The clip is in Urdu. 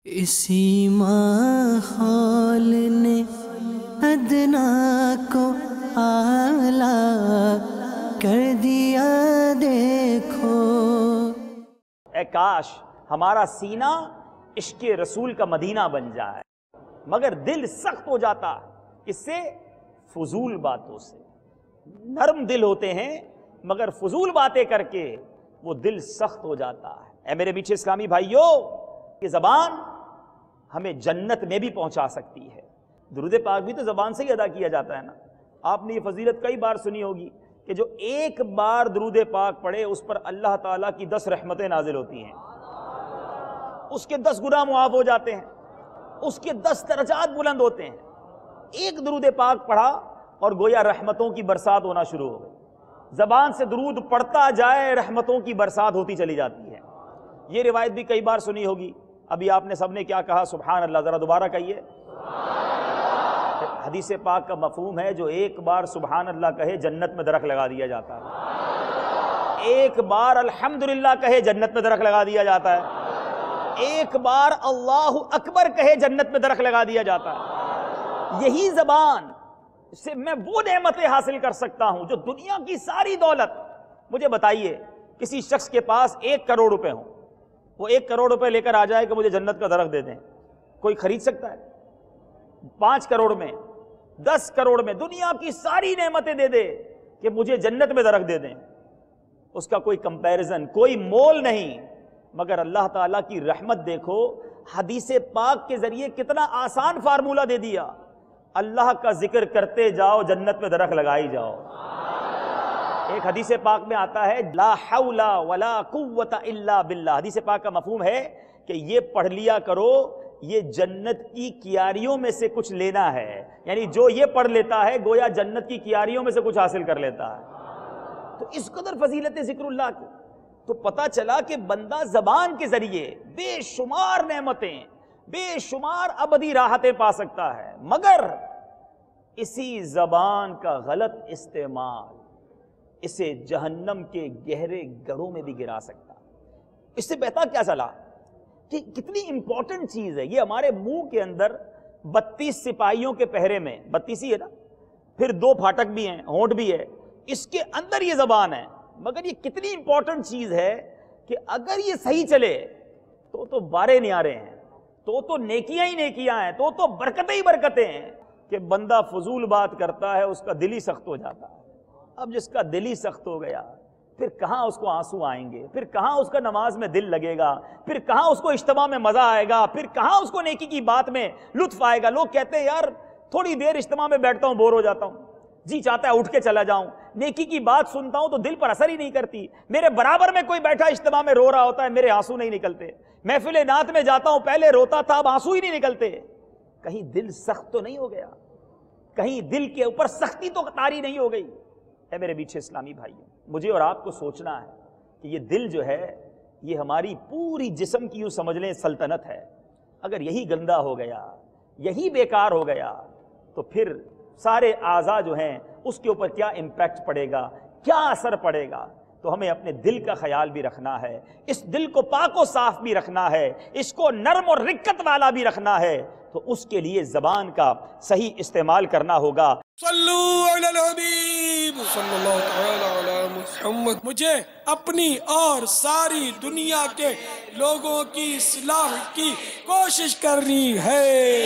اسی ماحول نے ادنا کو اعلیٰ کر دیا دیکھو۔ اے کاش ہمارا سینہ عشق رسول کا مدینہ بن جائے، مگر دل سخت ہو جاتا اس سے فضول باتوں سے۔ نرم دل ہوتے ہیں مگر فضول باتیں کر کے وہ دل سخت ہو جاتا ہے۔ اے میرے میٹھے اسلامی بھائیوں، یہ زبان ہمیں جنت میں بھی پہنچا سکتی ہے۔ درود پاک بھی تو زبان سے ہی ادا کیا جاتا ہے نا۔ آپ نے یہ فضیلت کئی بار سنی ہوگی کہ جو ایک بار درود پاک پڑھے اس پر اللہ تعالیٰ کی 10 رحمتیں نازل ہوتی ہیں، اس کے 10 گناہ معاف ہو جاتے ہیں، اس کے 10 درجات بلند ہوتے ہیں۔ ایک درود پاک پڑھا اور گویا رحمتوں کی برسات ہونا شروع ہو گئی۔ زبان سے درود پڑھتا جائے رحمتوں کی برسات ہوتی چلی جاتی ہے۔ یہ روایت بھی کئی بار سنی ہوگی۔ ابھی آپ نے سب نے کیا کہا؟ سبحان اللہ، ذرا دوبارہ کہیے۔ حدیث پاک کا مفہوم ہے جو ایک بار سبحان اللہ کہے جنت میں درخت لگا دیا جاتا ہے، ایک بار الحمدللہ کہے جنت میں درخت لگا دیا جاتا ہے، ایک بار اللہ اکبر کہے جنت میں درخت لگا دیا جاتا ہے۔ یہی زبان سے میں وہ نعمتیں حاصل کر سکتا ہوں جو دنیا کی ساری دولت۔ مجھے بتائیے، کسی شخص کے پاس 1 کروڑ روپے ہوں، وہ 1 کروڑ روپے لے کر آ جائے کہ مجھے جنت کا درخت دے دیں، کوئی خرید سکتا ہے؟ 5 کروڑ میں، 10 کروڑ میں دنیا کی ساری نعمتیں دے دے کہ مجھے جنت میں درخت دے دیں، اس کا کوئی کمپیریزن، کوئی مول نہیں۔ مگر اللہ تعالیٰ کی رحمت دیکھو، حدیث پاک کے ذریعے کتنا آسان فارمولہ دے دیا۔ اللہ کا ذکر کرتے جاؤ، جنت میں درخت لگائی جاؤ۔ ایک حدیث پاک میں آتا ہے لا حول ولا قوت الا باللہ۔ حدیث پاک کا مفہوم ہے کہ یہ پڑھ لیا کرو، یہ جنت کی کیاریوں میں سے کچھ لینا ہے، یعنی جو یہ پڑھ لیتا ہے گویا جنت کی کیاریوں میں سے کچھ حاصل کر لیتا ہے۔ تو اس قدر فضیلت ذکر اللہ کی، تو پتہ چلا کہ بندہ زبان کے ذریعے بے شمار نعمتیں، بے شمار ابدی راحتیں پا سکتا ہے، مگر اسی زبان کا غلط استعمال اسے جہنم کے گہرے گڑھوں میں بھی گرا سکتا۔ اس سے بہتر کیا چلا کہ کتنی امپورٹنٹ چیز ہے یہ۔ ہمارے منہ کے اندر 32 سپاہیوں کے پہرے میں، 32 ہی ہے نا، پھر 2 پھاٹک بھی ہیں، ہونٹ بھی ہے، اس کے اندر یہ زبان ہے، مگر یہ کتنی امپورٹنٹ چیز ہے کہ اگر یہ صحیح چلے تو بارے نیارے ہیں، تو نیکیاں ہی نیکیاں ہیں، تو برکتیں ہی برکتیں ہیں، کہ بندہ فضول بات کرتا ہے اس کا دل ہی سخت ہو جاتا ہے۔ اب جس کا دل ہی سخت ہو گیا، پھر کہاں اس کو آنسو آئیں گے، پھر کہاں اس کا نماز میں دل لگے گا، پھر کہاں اس کو اجتماع میں مزہ آئے گا، پھر کہاں اس کو نیکی کی بات میں لطف آئے گا۔ لوگ کہتے ہیں یار تھوڑی دیر اجتماع میں بیٹھتا ہوں بور ہو جاتا ہوں، جی چاہتا ہے اٹھ کے چلا جاؤں، نیکی کی بات سنتا ہوں تو دل پر اثر ہی نہیں کرتی۔ میرے برابر میں کوئی بیٹھا اجتماع میں رو رہا ہوتا ہے، میرے آنسو نہیں نکلتے۔ محفل نعت میں جاتا ہوں، پہلے روتا تھا اب آنسو ہی نہیں نکلتے۔ کہیں دل سخت تو نہیں ہو گیا؟ کہیں دل کے اوپر سختی تو طاری نہیں ہو گئی؟ اے میرے میٹھے اسلامی بھائیوں، مجھے اور آپ کو سوچنا ہے کہ یہ دل جو ہے یہ ہماری پوری جسم کی یوں سمجھ لیں سلطنت ہے۔ اگر یہی گندا ہو گیا، یہی بیکار ہو گیا، تو پھر سارے اعضاء جو ہیں اس کے اوپر کیا امپیکٹ پڑے گا، کیا اثر پڑے گا۔ تو ہمیں اپنے دل کا خیال بھی رکھنا ہے، اس دل کو پاک و صاف بھی رکھنا ہے، اس کو نرم اور رقت والا بھی رکھنا ہے، تو اس کے لیے زبان کا صحیح استعمال کرنا ہوگا۔ صلو علی الحبیب صلی اللہ تعالی علی محمد۔ مجھے اپنی اور ساری دنیا کے لوگوں کی اصلاح کی کوشش کرنی ہے۔